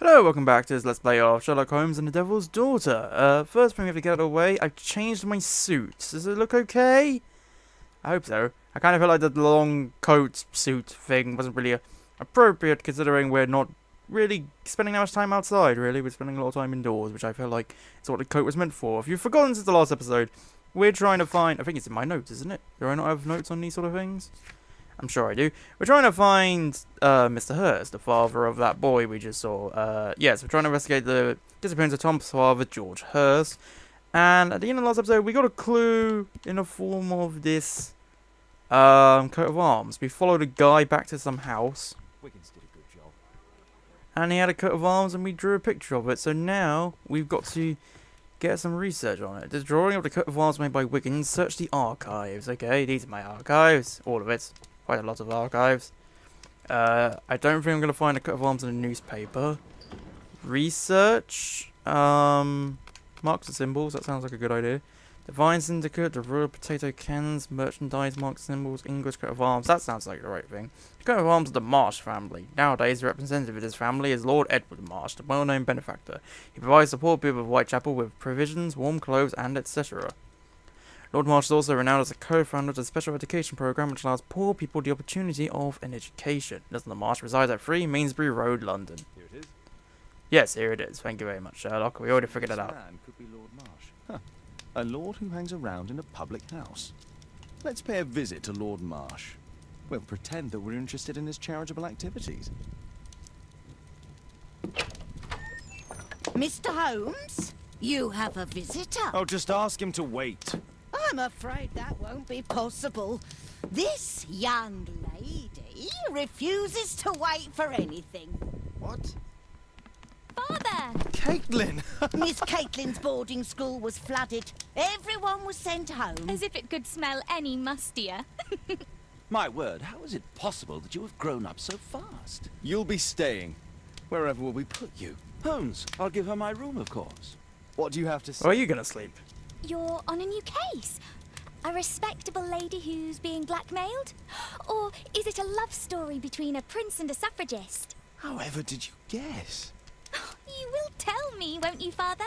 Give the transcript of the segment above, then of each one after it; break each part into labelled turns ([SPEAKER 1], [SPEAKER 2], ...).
[SPEAKER 1] Hello, welcome back to this Let's Play of Sherlock Holmes and the Devil's Daughter. First thing we have to get away, I've changed my suit. Does it look okay? I hope so. I kind of feel like the long coat suit thing wasn't really appropriate considering we're not really spending that much time outside, really. We're spending a lot of time indoors, which I feel like is what the coat was meant for. If you've forgotten since the last episode, we're trying to find... I think it's in my notes, isn't it? Do I not have notes on these sort of things? I'm sure I do. We're trying to find Mr. Hurst, the father of that boy we just saw. Yes, we're trying to investigate the disappearance of Tom's father, George Hurst. And at the end of the last episode, we got a clue in the form of this coat of arms. We followed a guy back to some house.
[SPEAKER 2] Wiggins did a good job.
[SPEAKER 1] And he had a coat of arms and we drew a picture of it. So now we've got to get some research on it. The drawing of the coat of arms made by Wiggins. Search the archives. Okay, these are my archives. All of it. Quite a lot of archives. I don't think I'm going to find a coat of arms in a newspaper. Research. Marks and symbols. That sounds like a good idea. Divine Syndicate, the Royal Potato Cans, merchandise, marks, symbols, English coat of arms. That sounds like the right thing. The coat of arms of the Marsh family. Nowadays, the representative of this family is Lord Edward Marsh, the well-known benefactor. He provides the poor people of Whitechapel with provisions, warm clothes, and etc. Lord Marsh is also renowned as a co-founder of the special education program which allows poor people the opportunity of an education. Doesn't the Marsh reside at 3 Mainsbury Road, London?
[SPEAKER 2] Here it is.
[SPEAKER 1] Yes, here it is. Thank you very much, Sherlock. We already figured it out.
[SPEAKER 2] This man could be Lord Marsh. Huh. A lord who hangs around in a public house. Let's pay a visit to Lord Marsh. We'll pretend that we're interested in his charitable activities.
[SPEAKER 3] Mr. Holmes, you have a visitor.
[SPEAKER 2] Oh, just ask him to wait.
[SPEAKER 3] I'm afraid that won't be possible. This young lady refuses to wait for anything.
[SPEAKER 2] What?
[SPEAKER 4] Father!
[SPEAKER 2] Caitlin!
[SPEAKER 3] Miss Caitlin's boarding school was flooded. Everyone was sent home.
[SPEAKER 4] As if it could smell any mustier.
[SPEAKER 5] My word, how is it possible that you have grown up so fast?
[SPEAKER 2] You'll be staying. Wherever will we put you?
[SPEAKER 5] Holmes, I'll give her my room, of course.
[SPEAKER 2] What do you have to say?
[SPEAKER 1] Where are you going to sleep?
[SPEAKER 4] You're on a new case. A respectable lady who's being blackmailed? Or is it a love story between a prince and a suffragist?
[SPEAKER 2] However did you guess?
[SPEAKER 4] You will tell me, won't you, Father?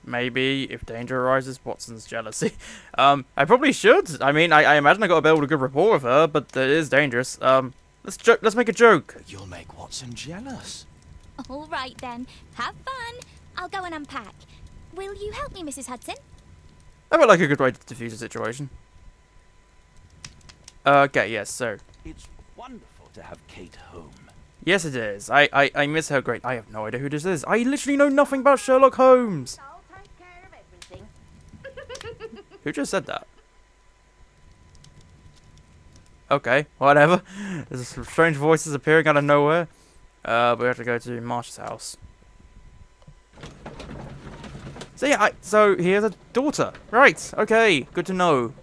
[SPEAKER 1] Maybe if danger arises, Watson's jealousy. I probably should. I mean, I imagine I got to build a good rapport with her, but it is dangerous. Let's make a joke.
[SPEAKER 2] You'll make Watson jealous.
[SPEAKER 4] All right, then. Have fun. I'll go and unpack. Will you help me, Mrs. Hudson?
[SPEAKER 1] I felt like a good way to defuse the situation. Okay, yes, so.
[SPEAKER 5] It's wonderful to have Kate home.
[SPEAKER 1] Yes, it is. I miss her great. I have no idea who this is. I literally know nothing about Sherlock Holmes.
[SPEAKER 3] I'll take care of everything.
[SPEAKER 1] Who just said that? Okay, whatever. There's some strange voices appearing out of nowhere. But we have to go to Marsh's house. So yeah, so he has a daughter. Right, okay, good to know.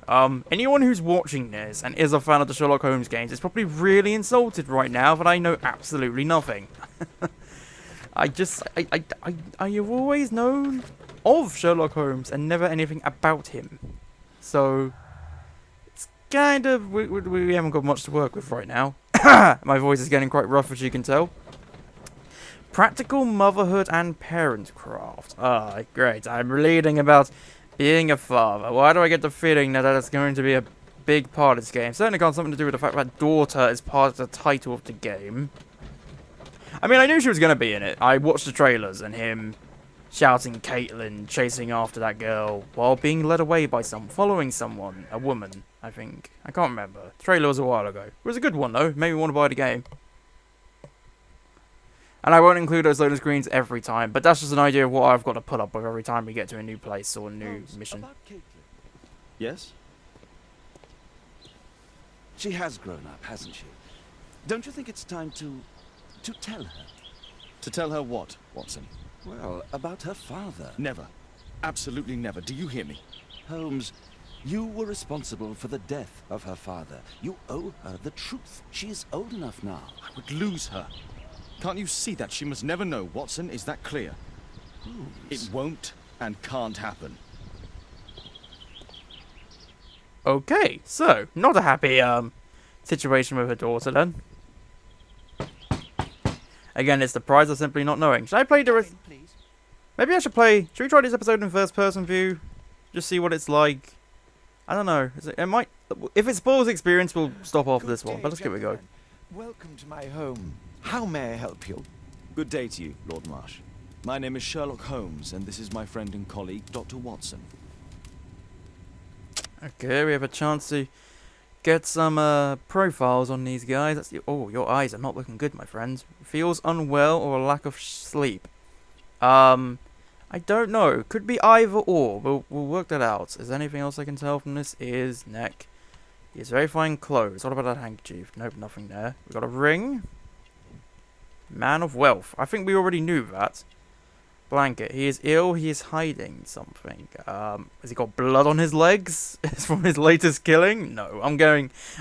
[SPEAKER 1] Anyone who's watching this and is a fan of the Sherlock Holmes games is probably really insulted right now that I know absolutely nothing. I have always known of Sherlock Holmes and never anything about him. So, it's kind of, we haven't got much to work with right now. My voice is getting quite rough, as you can tell. Practical motherhood and parentcraft. Ah, great. I'm reading about being a father. Why do I get the feeling that that's going to be a big part of this game? Certainly got something to do with the fact that daughter is part of the title of the game. I mean, I knew she was going to be in it. I watched the trailers and him shouting Caitlin, chasing after that girl while being led away by following someone. A woman, I think. I can't remember. The trailer was a while ago. It was a good one, though. Made me want to buy the game. And I won't include those loading screens every time, but that's just an idea of what I've got to put up with every time we get to a new place or a new
[SPEAKER 5] Holmes,
[SPEAKER 1] mission.
[SPEAKER 5] About Caitlin.
[SPEAKER 2] Yes?
[SPEAKER 5] She has grown up, hasn't she? Don't you think it's time to tell her?
[SPEAKER 2] To tell her what, Watson?
[SPEAKER 5] Well, about her father.
[SPEAKER 2] Never. Absolutely never. Do you hear me?
[SPEAKER 5] Holmes, you were responsible for the death of her father. You owe her the truth. She is old enough now.
[SPEAKER 2] I would lose her. Can't you see that? She must never know, Watson. Is that clear?
[SPEAKER 5] Holmes.
[SPEAKER 2] It won't and can't happen.
[SPEAKER 1] Okay, so, not a happy, situation with her daughter then. Again, it's the prize of simply not knowing. Should I play the...
[SPEAKER 2] Please.
[SPEAKER 1] Maybe I should play... Should we try this episode in first person view? Just see what it's like. I don't know. It might... If it spoils the experience, we'll stop after this one. But let's give it a go.
[SPEAKER 2] Welcome to my home. How may I help you? Good day to you, Lord Marsh. My name is Sherlock Holmes, and this is my friend and colleague, Dr. Watson.
[SPEAKER 1] Okay, we have a chance to get some profiles on these guys. That's the... Oh, your eyes are not looking good, my friend. Feels unwell or a lack of sleep. I don't know. Could be either or. We'll work that out. Is there anything else I can tell from this? Is neck. He has very fine clothes. What about that handkerchief? Nope, nothing there. We got a ring. Man of wealth. I think we already knew that. Blanket. He is ill. He is hiding something. Has he got blood on his legs? It's from his latest killing? No.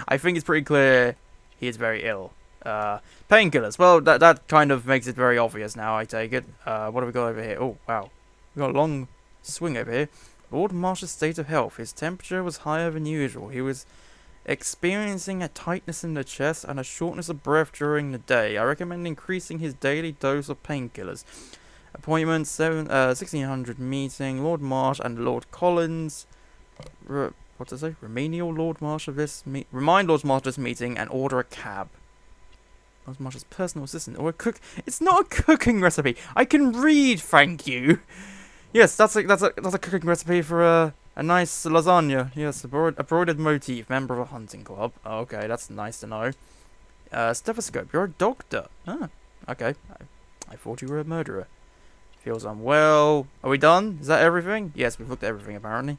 [SPEAKER 1] I think it's pretty clear he is very ill. Painkillers. Well, that kind of makes it very obvious now, I take it. What have we got over here? Oh, wow. We got a long swing over here. Lord Marsh's state of health. His temperature was higher than usual. He was experiencing a tightness in the chest and a shortness of breath during the day. I recommend increasing his daily dose of painkillers. Appointment 1600 meeting. Lord Marsh and Lord Collins. What does it say? Remind Lord Marsh of this meeting and order a cab. Lord Marsh's personal assistant or a cook. It's not a cooking recipe. I can read. Thank you. Yes, that's a cooking recipe for a nice lasagna. Yes, a broidered motif. Member of a hunting club. Oh, okay, that's nice to know. Stethoscope. You're a doctor. Ah, okay. I thought you were a murderer. Feels unwell. Are we done? Is that everything? Yes, we've looked at everything apparently.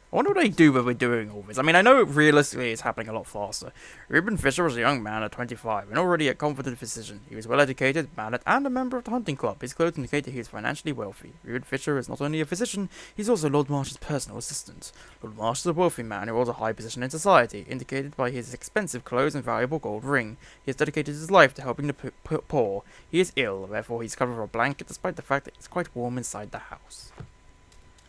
[SPEAKER 1] I wonder what they do when we're doing all this. I mean, I know realistically it's happening a lot faster. Reuben Fisher was a young man at 25 and already a competent physician. He was well educated, mannered, and a member of the hunting club. His clothes indicate that he is financially wealthy. Reuben Fisher is not only a physician, he's also Lord Marsh's personal assistant. Lord Marsh is a wealthy man who holds a high position in society, indicated by his expensive clothes and valuable gold ring. He has dedicated his life to helping the poor. He is ill, therefore he's covered with a blanket despite the fact that it's quite warm inside the house.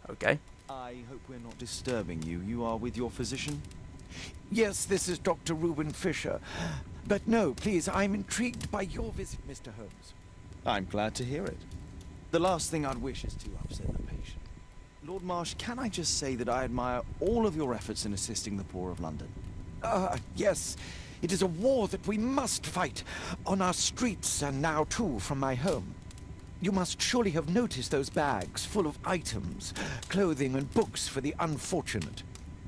[SPEAKER 1] Okay.
[SPEAKER 2] I hope we're not disturbing you. You are with your physician?
[SPEAKER 6] Yes, this is Dr. Reuben Fisher. But no, please, I'm intrigued by your visit, Mr. Holmes.
[SPEAKER 2] I'm glad to hear it. The last thing I'd wish is to upset the patient. Lord Marsh, can I just say that I admire all of your efforts in assisting the poor of London?
[SPEAKER 6] Yes. It is a war that we must fight, on our streets and now too from my home. You must surely have noticed those bags full of items, clothing and books for the unfortunate.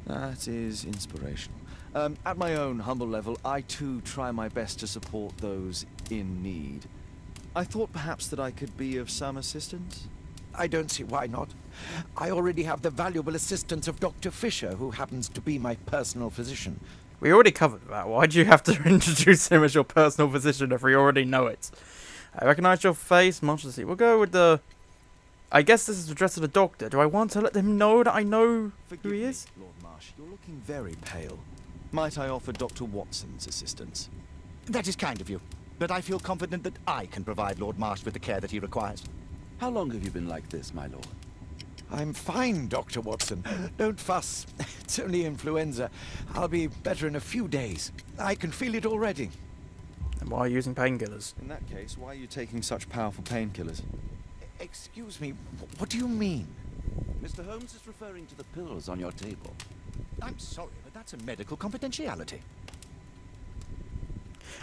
[SPEAKER 2] That is inspirational. At my own humble level, I too try my best to support those in need. I thought perhaps that I could be of some assistance.
[SPEAKER 6] I don't see why not. I already have the valuable assistance of Dr. Fisher, who happens to be my personal physician.
[SPEAKER 1] We already covered that. Why do you have to introduce him as your personal physician if we already know it? I recognize your face, much to see. We'll go with the... I guess this is addressed to the doctor. Do I want to let him know that I know who he is?
[SPEAKER 2] Lord Marsh, you're looking very pale. Might I offer Dr. Watson's assistance?
[SPEAKER 7] That is kind of you, but I feel confident that I can provide Lord Marsh with the care that he requires.
[SPEAKER 5] How long have you been like this, my lord?
[SPEAKER 6] I'm fine, Dr. Watson. Don't fuss. It's only influenza. I'll be better in a few days. I can feel it already.
[SPEAKER 1] And why are you using painkillers?
[SPEAKER 2] In that case, why are you taking such powerful painkillers?
[SPEAKER 6] Excuse me, what do you mean?
[SPEAKER 5] Mr. Holmes is referring to the pills on your table.
[SPEAKER 7] I'm sorry, but that's a medical confidentiality.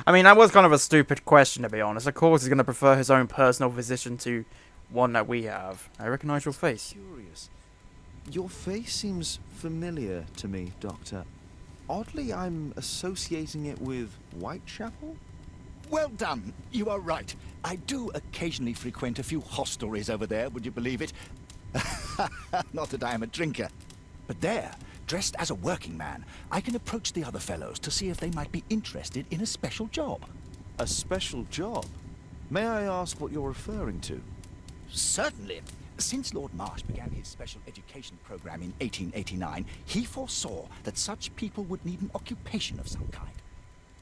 [SPEAKER 1] I mean, that was kind of a stupid question, to be honest. Of course he's going to prefer his own personal physician to one that we have. I recognize your face.
[SPEAKER 2] Curious. Your face seems familiar to me, Doctor. Oddly, I'm associating it with Whitechapel?
[SPEAKER 7] Well done. You are right. I do occasionally frequent a few hostelries over there, would you believe it? Not that I am a drinker. But there, dressed as a working man, I can approach the other fellows to see if they might be interested in a special job.
[SPEAKER 2] A special job? May I ask what you're referring to?
[SPEAKER 7] Certainly. Since Lord Marsh began his special education program in 1889, he foresaw that such people would need an occupation of some kind.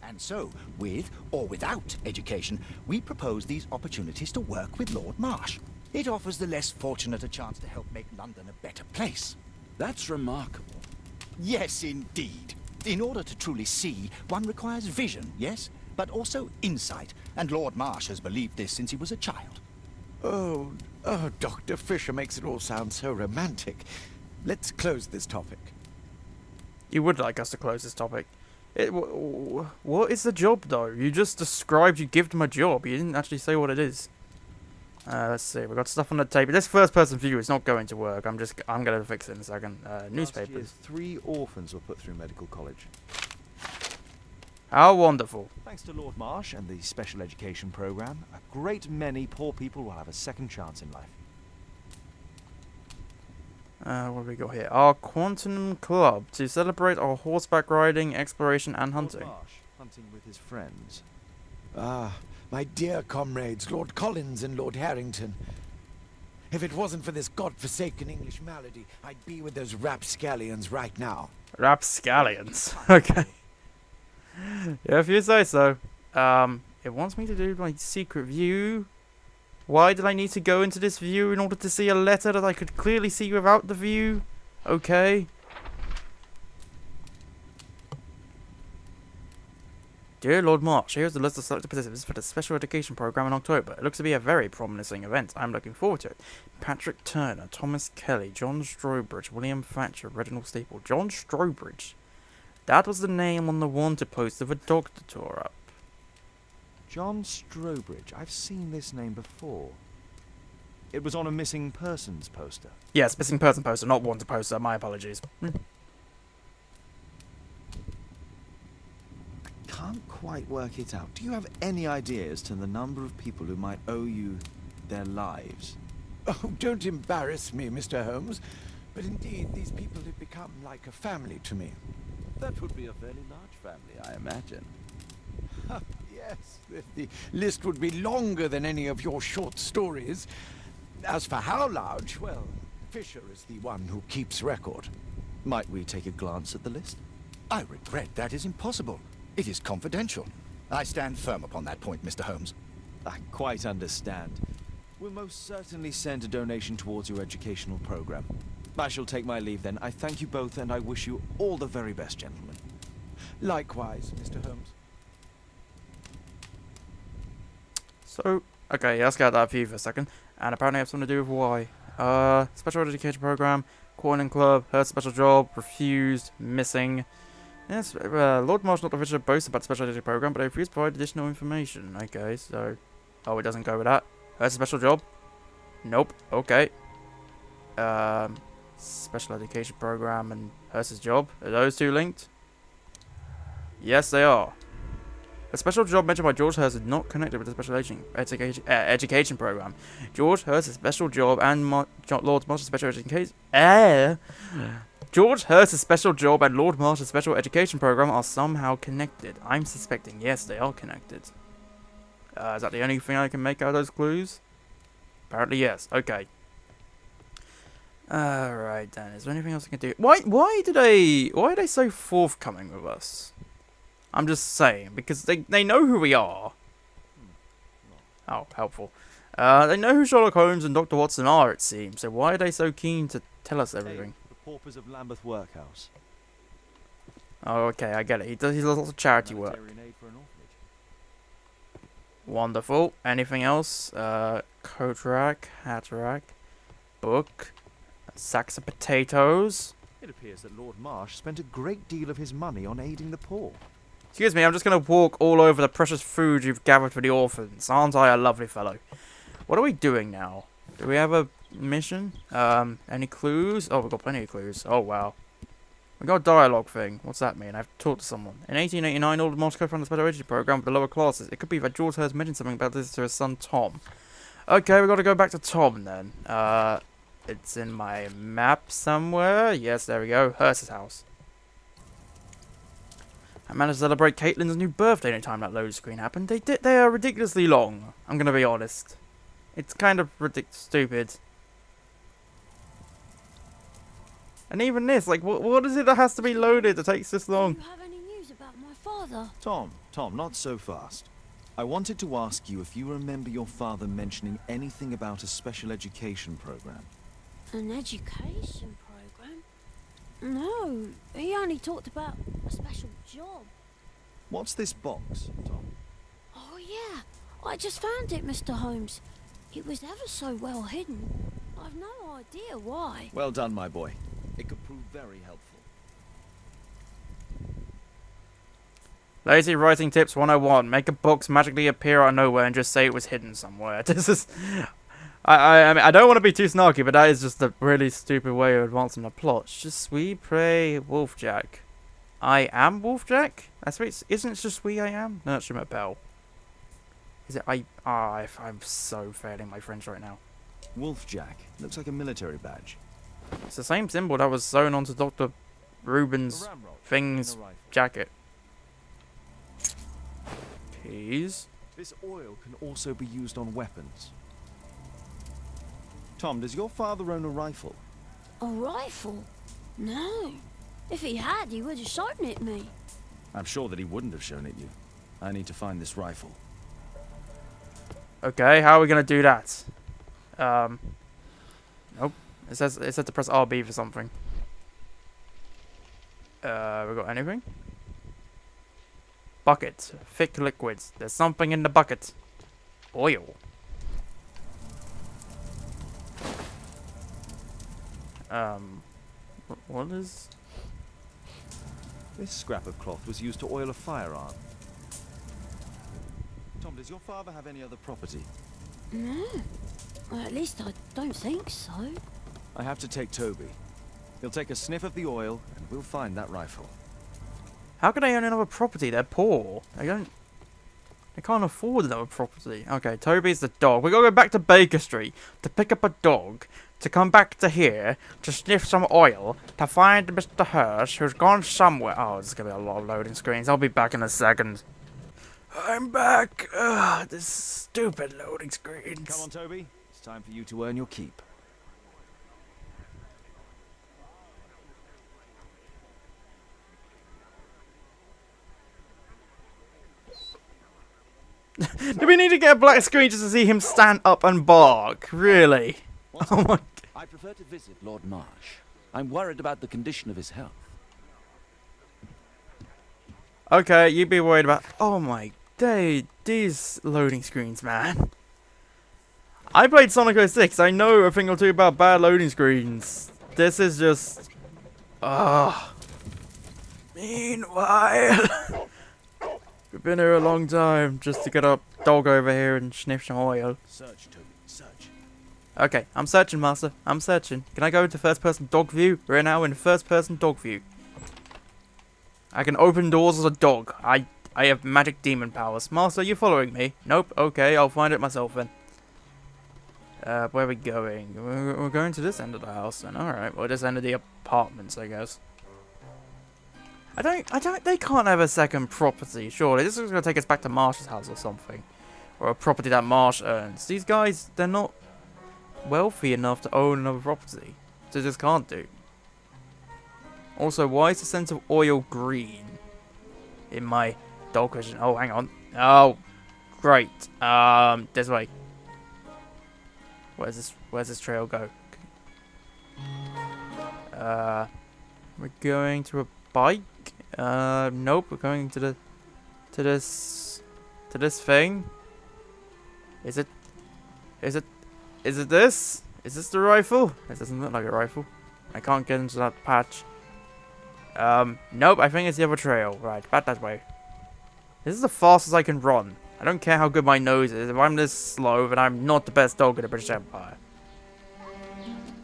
[SPEAKER 7] And so, with or without education, we propose these opportunities to work with Lord Marsh. It offers the less fortunate a chance to help make London a better place.
[SPEAKER 5] That's remarkable.
[SPEAKER 7] Yes, indeed. In order to truly see, one requires vision, yes? But also insight. And Lord Marsh has believed this since he was a child.
[SPEAKER 6] Oh, Dr. Fisher makes it all sound so romantic. Let's close this topic.
[SPEAKER 1] You would like us to close this topic. What is the job, though? You just described you give them a job. You didn't actually say what it is. Let's see. We've got stuff on the table. This first-person view is not going to work. I'm going to fix it in a second. Newspapers.
[SPEAKER 2] Last year, 3 orphans were put through medical college.
[SPEAKER 1] How wonderful.
[SPEAKER 2] Thanks to Lord Marsh and the special education program, a great many poor people will have a second chance in life.
[SPEAKER 1] What have we got here? Our Quantum Club to celebrate our horseback riding, exploration, and hunting.
[SPEAKER 2] Lord Marsh, hunting with his friends.
[SPEAKER 6] Ah, my dear comrades, Lord Collins and Lord Harrington. If it wasn't for this godforsaken English malady, I'd be with those rapscallions right now.
[SPEAKER 1] Rapscallions. Okay. Yeah, if you say so. It wants me to do my secret view. Why did I need to go into this view in order to see a letter that I could clearly see without the view? Okay. Dear Lord March, here's the list of selected participants for the special education program in October. It looks to be a very promising event. I'm looking forward to it. Patrick Turner, Thomas Kelly, John Strobridge, William Thatcher, Reginald Staple. John Strobridge. That was the name on the wanted poster the doctor tore up.
[SPEAKER 2] John Strobridge. I've seen this name before. It was on a missing persons poster.
[SPEAKER 1] Yes, missing person poster, not wanted poster. My apologies.
[SPEAKER 2] Can't quite work it out. Do you have any idea as to the number of people who might owe you their lives?
[SPEAKER 6] Oh, don't embarrass me, Mr. Holmes. But indeed, these people have become like a family to me.
[SPEAKER 5] That would be a fairly large family, I imagine.
[SPEAKER 6] Yes, the list would be longer than any of your short stories. As for how large, well, Fisher is the one who keeps record.
[SPEAKER 2] Might we take a glance at the list?
[SPEAKER 7] I regret that is impossible. It is confidential. I stand firm upon that point, Mr. Holmes.
[SPEAKER 2] I quite understand. We'll most certainly send a donation towards your educational program. I shall take my leave then. I thank you both and I wish you all the very best, gentlemen.
[SPEAKER 6] Likewise, Mr. Holmes.
[SPEAKER 1] So, okay, let's get out that view for a second. And apparently I have something to do with why. Special education program, Corning Club, heard special job, refused, missing. Yes, Lord Marsh not officially boasts about the special education program, but they refused to provide additional information. Okay, so... Oh, it doesn't go with that. Heard special job? Nope, okay. Special education program and Hearst's job. Are those two linked? Yes, they are. A special job mentioned by George Hurst is not connected with the special education program. George Hurst's special job and Lord Marsh's special education... George Hurst's special job and Lord Marsh's special education program are somehow connected. I'm suspecting, yes, they are connected. Is that the only thing I can make out of those clues? Apparently, yes. Okay. Alright then, is there anything else I can do? Why are they so forthcoming with us? I'm just saying, because they know who we are. Oh, helpful. They know who Sherlock Holmes and Dr. Watson are, it seems, so why are they so keen to tell us everything?
[SPEAKER 2] Hey, the paupers of Lambeth Workhouse.
[SPEAKER 1] Oh, okay, I get it. He does lots of charity work.
[SPEAKER 2] Humanitarian aid for an orphanage.
[SPEAKER 1] Wonderful. Anything else? Coat rack, hat rack, book, sacks of potatoes.
[SPEAKER 2] It appears that Lord Marsh spent a great deal of his money on aiding the poor.
[SPEAKER 1] Excuse me, I'm just going to walk all over the precious food you've gathered for the orphans. Aren't I a lovely fellow? What are we doing now? Do we have a mission? Any clues? Oh, we've got plenty of clues. Oh, wow. We got a dialogue thing. What's that mean? I have to talk to someone. In 1889, Lord Marsh co-founded the special education program for the lower classes. It could be that George Hurst mentioned something about this to his son, Tom. Okay, we've got to go back to Tom, then. It's in my map somewhere. Yes, there we go. Hurst's house. I managed to celebrate Caitlin's new birthday anytime that load screen happened. They are ridiculously long. I'm gonna be honest. It's kind of stupid. And even this, like, what is it that has to be loaded that takes this long?
[SPEAKER 8] Do you have any news about my father?
[SPEAKER 2] Tom, not so fast. I wanted to ask you if you remember your father mentioning anything about a special education program.
[SPEAKER 8] An education program? No, he only talked about a special job.
[SPEAKER 2] What's this box, Tom?
[SPEAKER 8] Oh, yeah. I just found it, Mr. Holmes. It was ever so well hidden. I've no idea why.
[SPEAKER 2] Well done, my boy. It could prove very helpful.
[SPEAKER 1] Lazy writing tips 101. Make a box magically appear out of nowhere and just say it was hidden somewhere. This is... I mean, I don't want to be too snarky, but that is just a really stupid way of advancing the plot. Just we pray Wolfjack. I am Wolfjack? That's what it's... Isn't it just we I am? No, it's a bell. Is it I... I'm so failing my French right now.
[SPEAKER 2] Wolfjack. Looks like a military badge.
[SPEAKER 1] It's the same symbol that was sewn onto Dr. Rubin's thing's jacket. Keys.
[SPEAKER 2] This oil can also be used on weapons. Tom, does your father own a rifle?
[SPEAKER 8] A rifle? No. If he had, he would have shown it me.
[SPEAKER 2] I'm sure that he wouldn't have shown it you. I need to find this rifle.
[SPEAKER 1] Okay, how are we gonna do that? Nope. It says to press RB for something. We got anything? Bucket. Thick liquids. There's something in the bucket. Oil. What is...
[SPEAKER 2] This scrap of cloth was used to oil a firearm. Tom, does your father have any other property?
[SPEAKER 8] No. Well, at least I don't think so.
[SPEAKER 2] I have to take Toby. He'll take a sniff of the oil, and we'll find that rifle.
[SPEAKER 1] How could they own another property? They're poor. They can't afford another property. Okay, Toby's the dog. We gotta go back to Baker Street to pick up a dog, to come back to here, to sniff some oil, to find Mr. Hirsch, who's gone somewhere. Oh, there's gonna be a lot of loading screens. I'll be back in a second. I'm back. Ugh, this stupid loading screens.
[SPEAKER 2] Come on, Toby. It's time for you to earn your keep.
[SPEAKER 1] Do we need to get a black screen just to see him stand up and bark? Really? Oh my...
[SPEAKER 5] I prefer to visit Lord Marsh. I'm worried about the condition of his health.
[SPEAKER 1] Okay, you'd be worried about... Oh my day, these loading screens, man. I played Sonic 06. I know a thing or two about bad loading screens. This is just... Meanwhile... We've been here a long time just to get a dog over here and sniff some oil.
[SPEAKER 2] Search, Toby. Search.
[SPEAKER 1] Okay, I'm searching, Master. I'm searching. Can I go into first-person dog view? We're now in first-person dog view. I can open doors as a dog. I have magic demon powers. Master, you following me? Nope. Okay, I'll find it myself then. Where are we going? We're going to this end of the house then. Alright, well, this end of the apartments, I guess. They can't have a second property, surely. This is going to take us back to Marsh's house or something. Or a property that Marsh owns. These guys, they're not wealthy enough to own another property. They just can't do. Also, why is the scent of oil green in my dog vision? Oh, hang on. Oh, great. This way. Where's this trail go? We're going to a bike. Nope. We're going to this thing. Is it this? Is this the rifle? It doesn't look like a rifle. I can't get into that patch. Nope. I think it's the other trail. Right, back that way. This is the fastest I can run. I don't care how good my nose is. If I'm this slow, then I'm not the best dog in the British Empire.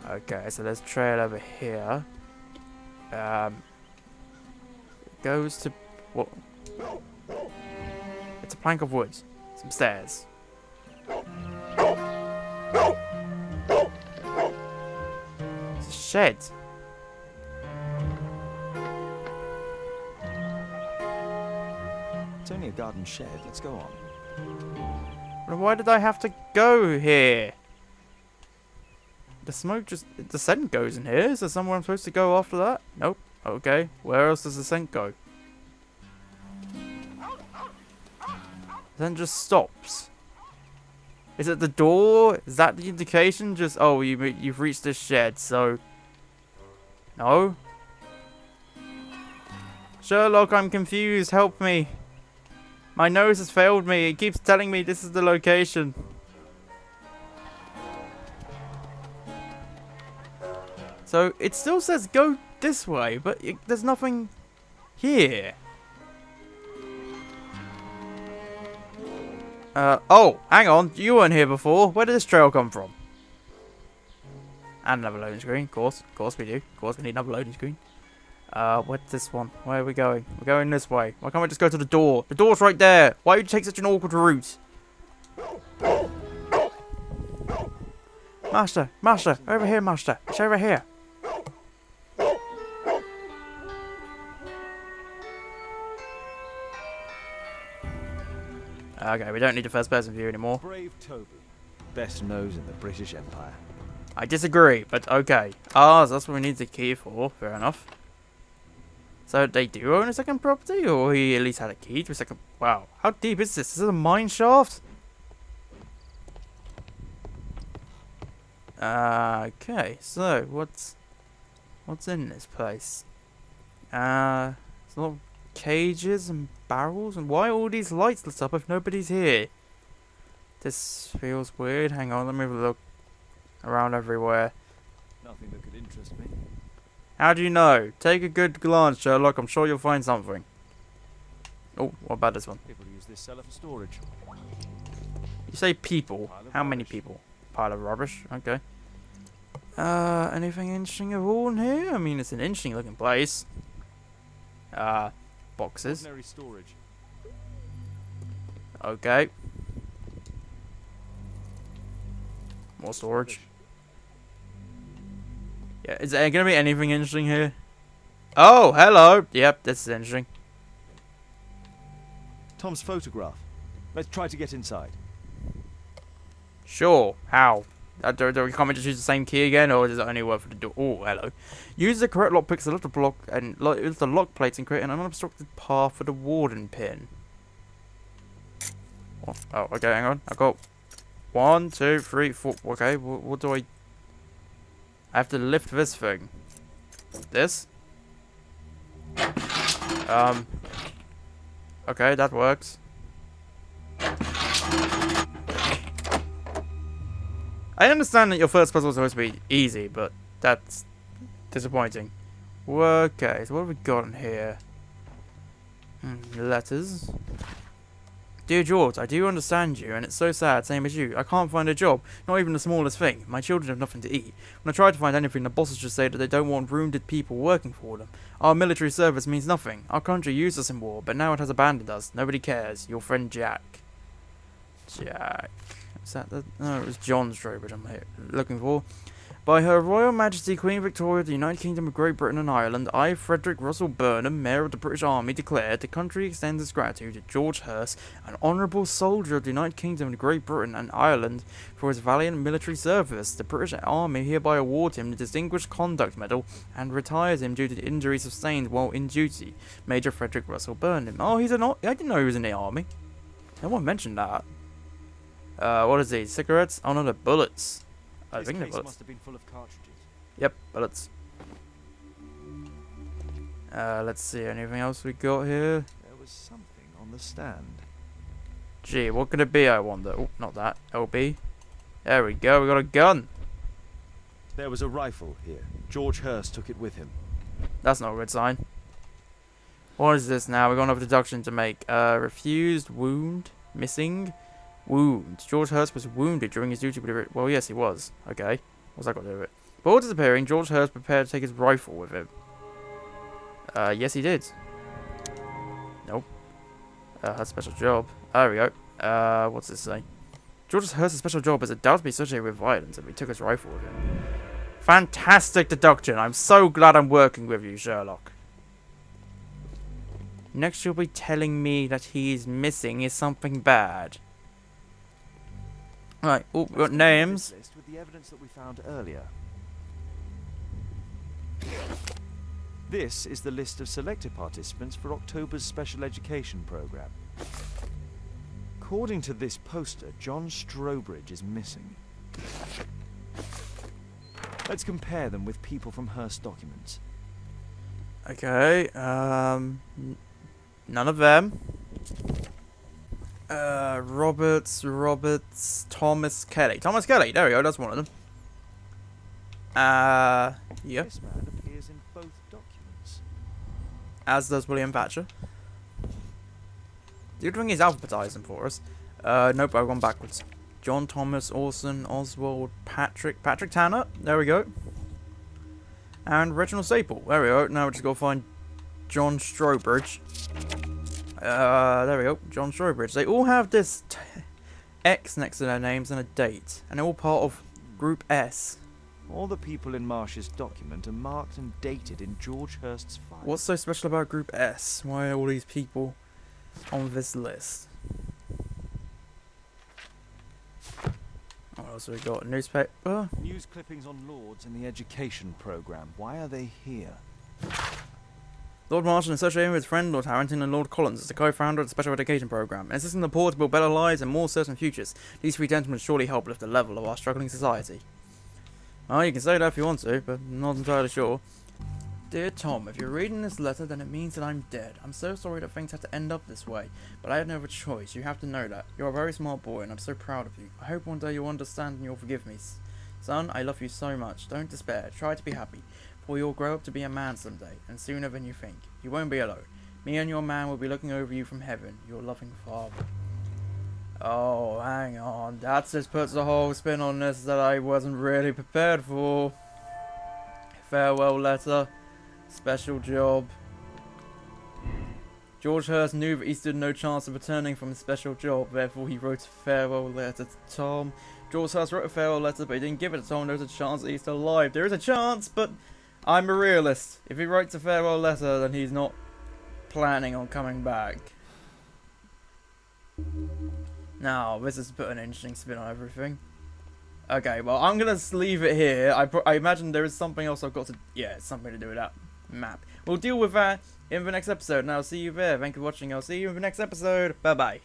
[SPEAKER 1] Okay, so there's trail over here. It goes to... What? It's a plank of wood. Some stairs. It's a shed.
[SPEAKER 2] It's only a garden shed. Let's go on.
[SPEAKER 1] But why did I have to go here? The smoke just... The scent goes in here. Is there somewhere I'm supposed to go after that? Nope. Okay. Where else does the scent go? Then just stops. Is it the door? Is that the indication? Just... Oh, you've reached this shed, so... No? Sherlock, I'm confused. Help me. My nose has failed me. It keeps telling me this is the location. So it still says go this way, but there's nothing here. Oh, hang on. You weren't here before. Where did this trail come from? And another loading screen. Of course we do. Of course we need another loading screen. What's this one? Where are we going? We're going this way. Why can't we just go to the door? The door's right there. Why would you take such an awkward route? Master, Master, over here, Master. It's over here. Okay, we don't need the first person view anymore.
[SPEAKER 2] Brave Toby. Best nose in the British Empire.
[SPEAKER 1] I disagree, but okay. Ah, so that's what we need the key for. Fair enough. So they do own a second property, or he at least had a key to a second. Wow, how deep is this? Is it a mine shaft? Okay, so what's in this place? There's a lot of cages and barrels, and why are all these lights lit up if nobody's here? This feels weird. Hang on, let me have a look around everywhere.
[SPEAKER 2] Nothing that could interest me.
[SPEAKER 1] How do you know? Take a good glance, Sherlock. I'm sure you'll find something. Oh, what about this one?
[SPEAKER 2] People use this cellar for storage.
[SPEAKER 1] You say people. How many people? Pile of rubbish. Okay. Anything interesting at all in here? I mean, it's an interesting looking place. Boxes.
[SPEAKER 2] Ordinary storage.
[SPEAKER 1] Okay. More storage. Yeah, is there gonna be anything interesting here? Oh, hello. Yep, this is interesting.
[SPEAKER 2] Tom's photograph. Let's try to get inside.
[SPEAKER 1] Sure. How? Do we can't we just use the same key again, or does it only work for the door? Oh, hello. Use the correct lockpicks to lift the block and lift the lock plates and create an unobstructed path for the warden pin. Oh, okay, hang on. I've got 1, 2, 3, 4. Okay, what do I have to lift this thing? This? Okay, that works. I understand that your first puzzle is supposed to be easy, but that's disappointing. Okay, so what have we got in here? Letters. Dear George, I do understand you, and it's so sad, same as you. I can't find a job, not even the smallest thing. My children have nothing to eat. When I try to find anything, the bosses just say that they don't want wounded people working for them. Our military service means nothing. Our country used us in war, but now it has abandoned us. Nobody cares. Your friend Jack. Jack. Is that the... No, it was John's Trowbridge I'm looking for. By Her Royal Majesty Queen Victoria of the United Kingdom of Great Britain and Ireland, I, Frederick Russell Burnham, Mayor of the British Army, declare the country extends its gratitude to George Hurst, an honourable soldier of the United Kingdom of Great Britain and Ireland, for his valiant military service. The British Army hereby award him the Distinguished Conduct Medal and retires him due to injuries sustained while in duty. Major Frederick Russell Burnham. Oh, he's I didn't know he was in the army. No one mentioned that. What is these? Cigarettes? Oh no, they're bullets. I think they're bullets.
[SPEAKER 2] Must have been full of cartridges.
[SPEAKER 1] Yep, bullets. Let's see, anything else we got here?
[SPEAKER 2] There was something on the stand.
[SPEAKER 1] Gee, what could it be, I wonder? Oh, not that. LB. There we go, we got a gun.
[SPEAKER 2] There was a rifle here. George Hurst took it with him.
[SPEAKER 1] That's not a good sign. What is this now? We've got another deduction to make. Refused, wound, missing, wound. George Hurst was wounded during his duty with the... Well, yes, he was. Okay. What's that got to do with it? Before disappearing, George Hurst prepared to take his rifle with him. Yes, he did. Nope. Had a special job. There we go. What's this say? George Hurst's special job is undoubtedly associated with violence, and we took his rifle with him. Fantastic deduction. I'm so glad I'm working with you, Sherlock. Next, you'll be telling me that he's missing is something bad. Right. Oh, we got names.
[SPEAKER 2] List with the evidence that we found earlier. This is the list of selected participants for October's special education program. According to this poster, John Strobridge is missing. Let's compare them with people from Hearst documents.
[SPEAKER 1] Okay, none of them. Roberts, Thomas Kelly. Thomas Kelly, there we go, that's one of them. Yeah.
[SPEAKER 2] This man appears in both documents.
[SPEAKER 1] As does William Thatcher. The other thing is alphabetizing for us. Nope, I've gone backwards. John Thomas, Orson, Oswald, Patrick Tanner, there we go. And Reginald Staple, there we go. Now we just gotta find John Strobridge. There we go, John Strobridge. They all have this X next to their names and a date, and they're all part of Group S.
[SPEAKER 2] All the people in Marsh's document are marked and dated in George Hurst's file.
[SPEAKER 1] What's so special about Group S? Why are all these people on this list? What else have we got? Newspaper?
[SPEAKER 2] News clippings on Lords in the education program. Why are they here?
[SPEAKER 1] Lord Marsh, associated with his friend Lord Harrington and Lord Collins, is the co-founder of the Special Education Program, insisting the poor to build better lives and more certain futures. These three gentlemen surely help lift the level of our struggling society. Well, you can say that if you want to, but I'm not entirely sure. Dear Tom, if you're reading this letter, then it means that I'm dead. I'm so sorry that things had to end up this way, but I had no other choice. You have to know that. You're a very smart boy, and I'm so proud of you. I hope one day you'll understand and you'll forgive me. Son, I love you so much. Don't despair. Try to be happy, for you'll grow up to be a man someday, and sooner than you think. You won't be alone. Me and your man will be looking over you from heaven, your loving father. Oh, hang on. That just puts a whole spin on this that I wasn't really prepared for. Farewell letter. Special job. George Hurst knew that he stood no chance of returning from his special job, therefore he wrote a farewell letter to Tom. George Hurst wrote a farewell letter, but he didn't give it to Tom. There's a chance that he's still alive. There is a chance, but I'm a realist. If he writes a farewell letter, then he's not planning on coming back. Now, this has put an interesting spin on everything. Okay, well, I'm going to leave it here. I imagine there is something else I've got to... Yeah, it's something to do with that map. We'll deal with that in the next episode, and I'll see you there. Thank you for watching. I'll see you in the next episode. Bye-bye.